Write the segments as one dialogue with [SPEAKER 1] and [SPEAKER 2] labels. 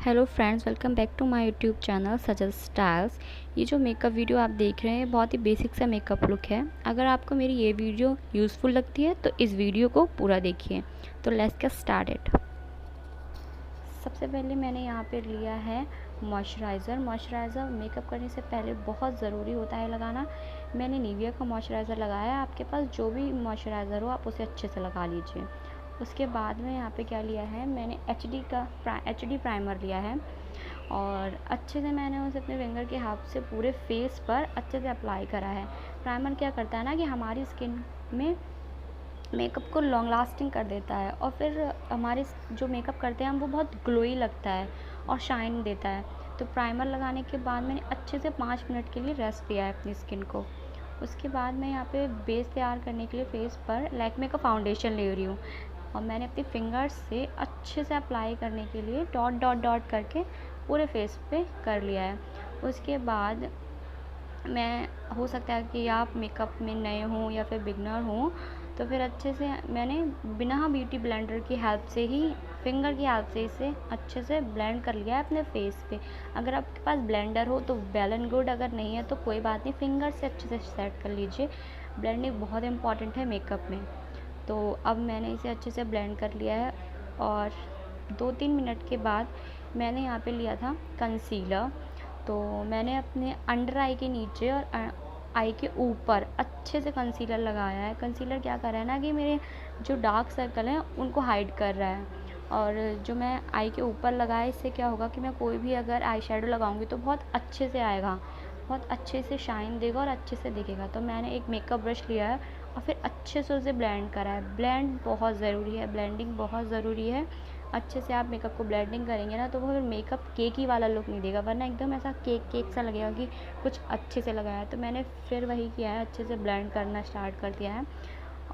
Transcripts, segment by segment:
[SPEAKER 1] Hello friends, welcome back to my YouTube channel suggest styles. ये जो makeup video आप देख रहे हैं बहुत ही बेसिक सा मेकअप लुक है। अगर आपको मेरी ये वीडियो यूज़फुल लगती है तो इस वीडियो को पूरा देखिए। तो लेट्स गेट स्टार्टेड। सबसे पहले मैंने यहाँ पे लिया है मॉइस्चराइज़र मेकअप करने से पहले बहुत ज़रूरी होता है लगाना। मैंने निविया का मॉइस्चराइज़र लगाया है। आपके पास जो भी मॉइस्चराइज़र हो आप उसे अच्छे से लगा लीजिए। उसके बाद में यहाँ पे क्या लिया है, मैंने एचडी प्राइमर लिया है और अच्छे से मैंने उसे अपने फिंगर के हाथ से पूरे फेस पर अच्छे से अप्लाई करा है। प्राइमर क्या करता है ना कि हमारी स्किन में मेकअप को लॉन्ग लास्टिंग कर देता है और फिर हमारे जो मेकअप करते हैं हम वो बहुत ग्लोई लगता है और शाइन देता है। तो प्राइमर लगाने के बाद मैंने अच्छे से 5 मिनट के लिए रेस्ट दिया है अपनी स्किन को। उसके बाद मैं यहाँ पे बेस तैयार करने के लिए फेस पर लैक्मे का फाउंडेशन ले रही हूँ और मैंने अपनी फिंगर्स से अच्छे से अप्लाई करने के लिए डॉट डॉट डॉट करके पूरे फेस पे कर लिया है। उसके बाद मैं हो सकता है कि आप मेकअप में नए हों या फिर बिगनर हों, तो फिर अच्छे से मैंने बिना ब्यूटी ब्लेंडर की हेल्प से ही फिंगर की हेल्प से इसे अच्छे से ब्लेंड कर लिया है अपने फेस पे। अगर आपके पास ब्लेंडर हो तो वेल एंड गुड, अगर नहीं है तो कोई बात नहीं, फिंगर से अच्छे से सेट कर लीजिए। ब्लेंडिंग बहुत इंपॉर्टेंट है मेकअप में। तो अब मैंने इसे अच्छे से ब्लेंड कर लिया है और 2-3 मिनट के बाद मैंने यहाँ पे लिया था कंसीलर। तो मैंने अपने अंडर आई के नीचे और आई के ऊपर अच्छे से कंसीलर लगाया है। कंसीलर क्या कर रहा है ना कि मेरे जो डार्क सर्कल हैं उनको हाइड कर रहा है। और जो मैं आई के ऊपर लगाया, इससे क्या होगा कि मैं कोई भी अगर आई शेडो लगाऊंगी तो बहुत अच्छे से आएगा, बहुत अच्छे से शाइन देगा और अच्छे से दिखेगा। तो मैंने एक मेकअप ब्रश लिया है और फिर अच्छे से उसे ब्लेंड करा है। ब्लेंड बहुत ज़रूरी है, ब्लेंडिंग बहुत ज़रूरी है। अच्छे से आप मेकअप को ब्लेंडिंग करेंगे ना तो वो फिर मेकअप केकी वाला लुक नहीं देगा, वरना एकदम ऐसा केक सा लगेगा कि कुछ अच्छे से लगाया है। तो मैंने फिर वही किया है, अच्छे से ब्लेंड करना स्टार्ट कर दिया है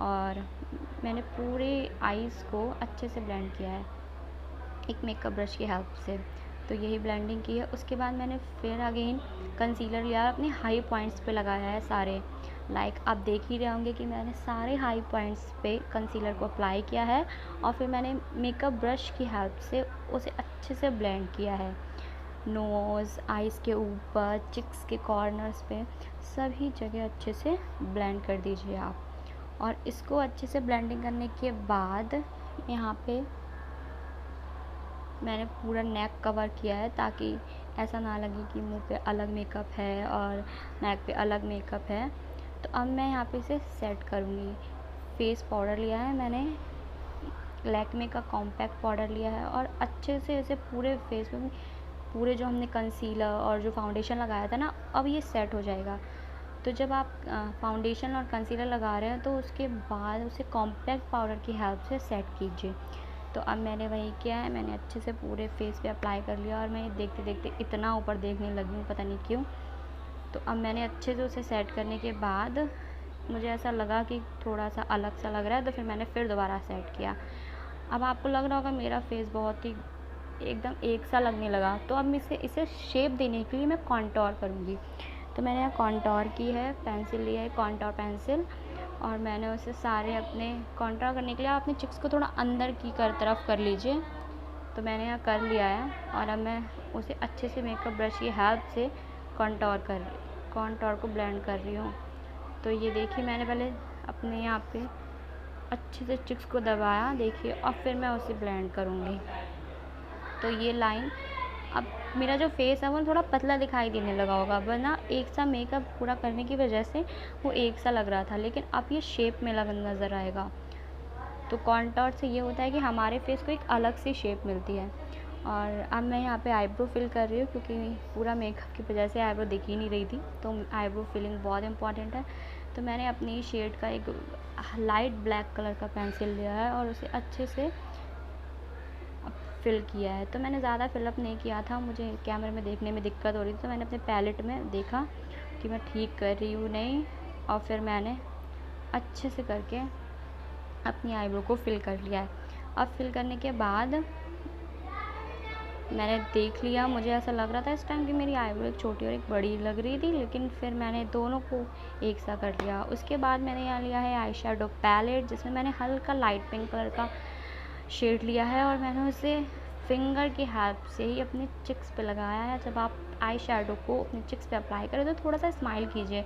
[SPEAKER 1] और मैंने पूरे आईज़ को अच्छे से ब्लेंड किया है एक मेकअप ब्रश की हेल्प से। तो यही ब्लेंडिंग की है। उसके बाद मैंने फिर अगेन कंसीलर लिया, अपने हाई पॉइंट्स पे लगाया है सारे। आप देख ही रहे होंगे कि मैंने सारे हाई पॉइंट्स पे कंसीलर को अप्लाई किया है और फिर मैंने मेकअप ब्रश की हेल्प से उसे अच्छे से ब्लेंड किया है। नोज़, आइज़ के ऊपर, चिक्स के कॉर्नर्स पे सभी जगह अच्छे से ब्लेंड कर दीजिए आप। और इसको अच्छे से ब्लेंडिंग करने के बाद यहाँ पे मैंने पूरा नेक कवर किया है ताकि ऐसा ना लगे कि मुंह पे अलग मेकअप है और नेक पे अलग मेकअप है। तो अब मैं यहाँ पे इसे सेट करूँगी। फेस पाउडर लिया है मैंने, लैक्मे का कॉम्पैक्ट पाउडर लिया है और अच्छे से इसे पूरे फेस पे, पूरे जो हमने कंसीलर और जो फाउंडेशन लगाया था ना, अब ये सेट हो जाएगा। तो जब आप फाउंडेशन और कंसीलर लगा रहे हैं तो उसके बाद उसे कॉम्पैक्ट पाउडर की हेल्प से सेट कीजिए। तो अब मैंने वही किया है, मैंने अच्छे से पूरे फेस पे अप्लाई कर लिया और मैं देखते देखते इतना ऊपर देखने लगी हूँ, पता नहीं क्यों। तो अब मैंने अच्छे से उसे सेट करने के बाद मुझे ऐसा लगा कि थोड़ा सा अलग सा लग रहा है, तो फिर मैंने फिर दोबारा सेट किया। अब आपको लग रहा होगा मेरा फेस बहुत ही एकदम एक सा लगने लगा। तो अब इसे शेप देने के लिए मैं कॉन्टोर करूँगी। तो मैंने यहाँ कॉन्टोर की है, पेंसिल लिया है, कॉन्टोर पेंसिल, और मैंने उसे सारे अपने कॉन्टोर करने के लिए अपने चिक्स को थोड़ा अंदर की तरफ कर लीजिए। तो मैंने यहाँ कर लिया है और अब मैं उसे अच्छे से मेकअप ब्रश की हेल्प से कॉन्टोर को ब्लेंड कर रही हूँ। तो ये देखिए, मैंने पहले अपने यहाँ पे अच्छे से चिक्स को दबाया, देखिए, और फिर मैं उसे ब्लेंड करूँगी। तो ये लाइन, अब मेरा जो फेस है वो थोड़ा पतला दिखाई देने लगा होगा, वरना एक सा मेकअप पूरा करने की वजह से वो एक सा लग रहा था, लेकिन अब ये शेप में नज़र आएगा। तो कॉन्टोर से ये होता है कि हमारे फेस को एक अलग सी शेप मिलती है। और अब मैं यहाँ पे आईब्रो फिल कर रही हूँ क्योंकि पूरा मेकअप की वजह से आईब्रो दिख ही नहीं रही थी, तो आईब्रो फिलिंग बहुत इंपॉर्टेंट है। तो मैंने अपनी शेड का एक लाइट ब्लैक कलर का पेंसिल लिया है और उसे अच्छे से फिल किया है। तो मैंने ज़्यादा फिलअप नहीं किया था, मुझे कैमरे में देखने में दिक्कत हो रही थी, तो मैंने अपने पैलेट में देखा कि मैं ठीक कर रही हूँ नहीं, और फिर मैंने अच्छे से करके अपनी आईब्रो को फिल कर लिया है। अब फिल करने के बाद मैंने देख लिया, मुझे ऐसा लग रहा था इस टाइम कि मेरी आईब्रो एक छोटी और एक बड़ी लग रही थी, लेकिन फिर मैंने दोनों को एक सा कर लिया। उसके बाद मैंने यहाँ लिया है आई शेडो पैलेट, जिसमें मैंने हल्का लाइट पिंक कलर का शेड लिया है और मैंने उसे फिंगर की हेल्प से ही अपने चिक्स पे लगाया है। जब आप आई शेडो को अपने चिक्स पे अप्लाई करें तो थोड़ा सा स्माइल कीजिए,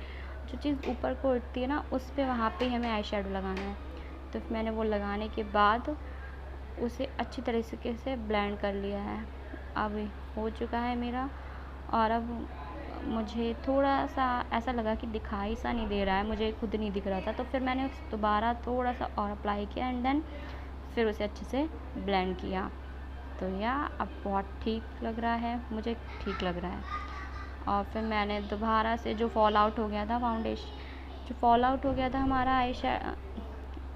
[SPEAKER 1] जो चीज़ ऊपर को उठती है ना उस पे वहाँ पे हमें आई शेडो लगाना है। तो मैंने वो लगाने के बाद उसे अच्छी तरीके से ब्लेंड कर लिया है। अब हो चुका है मेरा, और अब मुझे थोड़ा सा ऐसा लगा कि दिखाई सा नहीं दे रहा है, मुझे खुद नहीं दिख रहा था, तो फिर मैंने दोबारा थोड़ा सा और अप्लाई किया एंड देन फिर उसे अच्छे से ब्लेंड किया। तो अब बहुत ठीक लग रहा है, मुझे ठीक लग रहा है। और फिर मैंने दोबारा से जो फॉल आउट हो गया था फाउंडेशन, जो फॉल आउट हो गया था हमारा आई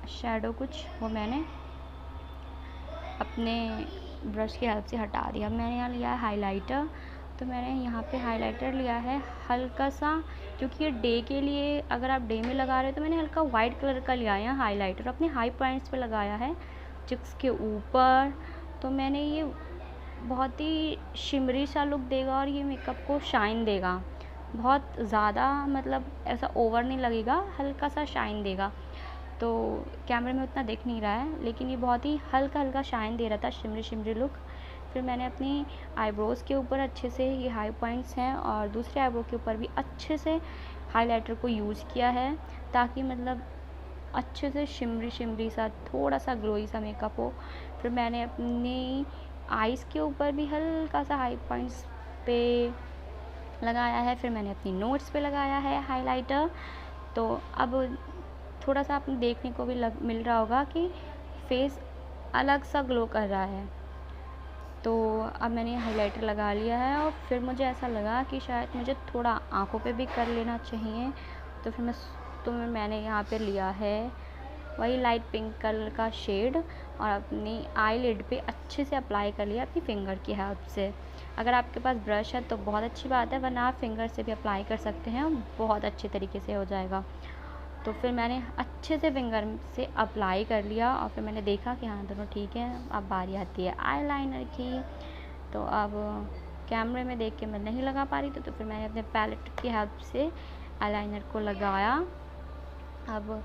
[SPEAKER 1] शेडो कुछ, वो मैंने अपने ब्रश की हेल्प से हटा दिया। मैंने यहाँ लिया है हाइलाइटर, तो मैंने यहाँ पे हाइलाइटर लिया है हल्का सा, क्योंकि ये डे के लिए, अगर आप डे में लगा रहे हो तो मैंने हल्का वाइट कलर का लिया है हाइलाइटर, अपने हाई पॉइंट्स पे लगाया है चिक्स के ऊपर। तो मैंने ये बहुत ही शिमरी सा लुक देगा और ये मेकअप को शाइन देगा, बहुत ज़्यादा मतलब ऐसा ओवर नहीं लगेगा, हल्का सा शाइन देगा। तो कैमरे में उतना दिख नहीं रहा है, लेकिन ये बहुत ही हल्का हल्का शाइन दे रहा था, शिमरी शिमरी लुक। फिर मैंने अपनी आईब्रोज़ के ऊपर अच्छे से, ये हाई पॉइंट्स हैं, और दूसरे आईब्रो के ऊपर भी अच्छे से हाइलाइटर को यूज़ किया है, ताकि मतलब अच्छे से शिमरी शिमरी सा, थोड़ा सा ग्लोई सा मेकअप हो। फिर मैंने अपनी आइज़ के ऊपर भी हल्का सा हाई पॉइंट्स पे लगाया है। फिर मैंने अपनी नोट्स पे लगाया है हाइलाइटर। तो अब थोड़ा सा आपने देखने को भी मिल रहा होगा कि फेस अलग सा ग्लो कर रहा है। तो अब मैंने हाइलाइटर लगा लिया है, और फिर मुझे ऐसा लगा कि शायद मुझे थोड़ा आँखों पे भी कर लेना चाहिए। तो फिर मैंने यहाँ पे लिया है वही लाइट पिंक कलर का शेड, और अपनी आईलिड पे अच्छे से अप्लाई कर लिया अपनी फिंगर की हेल्प से। अगर आपके पास ब्रश है तो बहुत अच्छी बात है, वरना आप फिंगर से भी अप्लाई कर सकते हैं, बहुत अच्छे तरीके से हो जाएगा। तो फिर मैंने अच्छे से फिंगर से अप्लाई कर लिया, और फिर मैंने देखा कि हाँ दोनों ठीक है। अब बारी आती है आईलाइनर की। तो अब कैमरे में देख के मैं नहीं लगा पा रही थी, तो फिर मैंने अपने पैलेट की हेल्प से आईलाइनर को लगाया। अब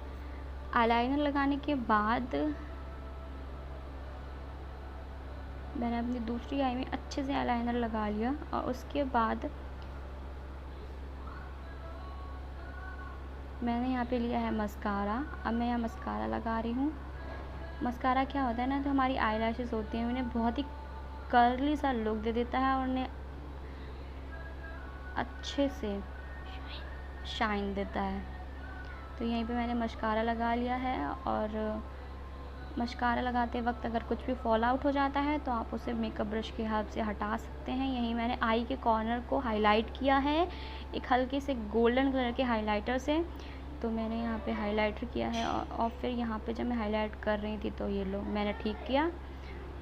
[SPEAKER 1] आईलाइनर लगाने के बाद मैंने अपनी दूसरी आई में अच्छे से आईलाइनर लगा लिया, और उसके बाद मैंने यहाँ पे लिया है मस्कारा। अब मैं यहाँ मस्कारा लगा रही हूँ। मस्कारा क्या होता है ना, जो हमारी आई लैशेस होती हैं उन्हें बहुत ही कर्ली सा लुक दे देता है, और उन्हें अच्छे से शाइन देता है। तो यहीं पे मैंने मस्कारा लगा लिया है, और मस्कारा लगाते वक्त अगर कुछ भी फॉल आउट हो जाता है तो आप उसे मेकअप ब्रश की हेल्प से हटा सकते हैं। यहीं मैंने आई के कॉर्नर को हाईलाइट किया है एक हल्के से गोल्डन कलर के हाइलाइटर से। तो मैंने यहाँ पे हाइलाइटर किया है, और फिर यहाँ पे जब मैं हाईलाइट कर रही थी तो ये लो मैंने ठीक किया,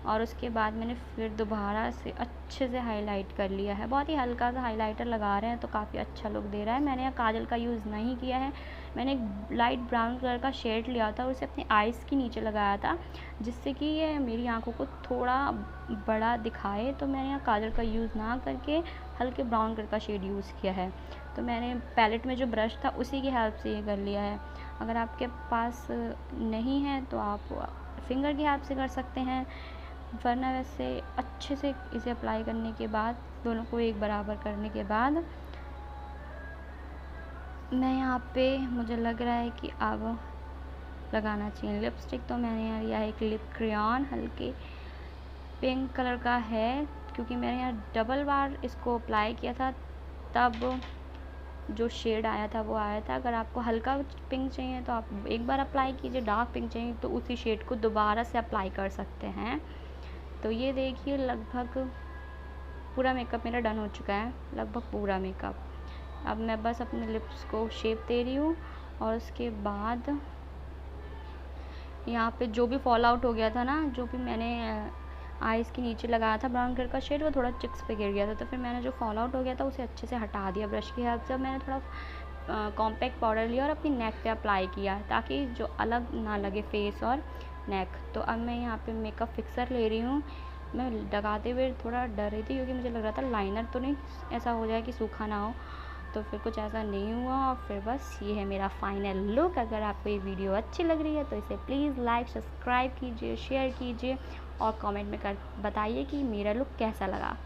[SPEAKER 1] और उसके बाद मैंने फिर दोबारा से अच्छे से हाईलाइट कर लिया है। बहुत ही हल्का सा हाइलाइटर लगा रहे हैं तो काफ़ी अच्छा लुक दे रहा है। मैंने यहाँ काजल का यूज़ नहीं किया है, मैंने एक लाइट ब्राउन कलर का शेड लिया था और उसे अपनी आइज़ के नीचे लगाया था, जिससे कि ये मेरी आंखों को थोड़ा बड़ा दिखाए। तो मैंने यहाँ काजल का यूज़ ना करके हल्के ब्राउन कलर का शेड यूज़ किया है। तो मैंने पैलेट में जो ब्रश था उसी की हेल्प से ये कर लिया है। अगर आपके पास नहीं है तो आप फिंगर की हेल्प से कर सकते हैं, वरना वैसे अच्छे से इसे अप्लाई करने के बाद, दोनों को एक बराबर करने के बाद, मैं यहाँ पे मुझे लग रहा है कि अब लगाना चाहिए लिपस्टिक। तो मैंने यहाँ लिया है एक लिप क्रेयॉन, हल्के पिंक कलर का है, क्योंकि मैंने यहाँ डबल बार इसको अप्लाई किया था तब जो शेड आया था वो आया था। अगर आपको हल्का पिंक चाहिए तो आप एक बार अप्लाई कीजिए, डार्क पिंक चाहिए तो उसी शेड को दोबारा से अप्लाई कर सकते हैं। तो ये देखिए लगभग पूरा मेकअप मेरा डन हो चुका है, लगभग पूरा मेकअप। अब मैं बस अपने लिप्स को शेप दे रही हूँ, और उसके बाद यहाँ पे जो भी फॉल आउट हो गया था ना, जो भी मैंने आइज़ के नीचे लगाया था ब्राउन कलर का शेड, वो थोड़ा चिक्स पे गिर गया था। तो फिर मैंने जो फॉल आउट हो गया था उसे अच्छे से हटा दिया ब्रश की हेल्प से। मैंने थोड़ा कॉम्पैक्ट पाउडर लिया और अपनी नेक पे अप्लाई किया, ताकि जो अलग ना लगे फेस और नेक। तो अब मैं यहाँ पे मेकअप फिक्सर ले रही हूँ। मैं लगाते हुए थोड़ा डर रही थी, क्योंकि मुझे लग रहा था लाइनर तो नहीं ऐसा हो जाए कि सूखा ना हो, तो फिर कुछ ऐसा नहीं हुआ। और फिर बस ये है मेरा फाइनल लुक। अगर आपको ये वीडियो अच्छी लग रही है तो इसे प्लीज़ लाइक, सब्सक्राइब कीजिए, शेयर कीजिए, और कमेंट में कर बताइए कि मेरा लुक कैसा लगा।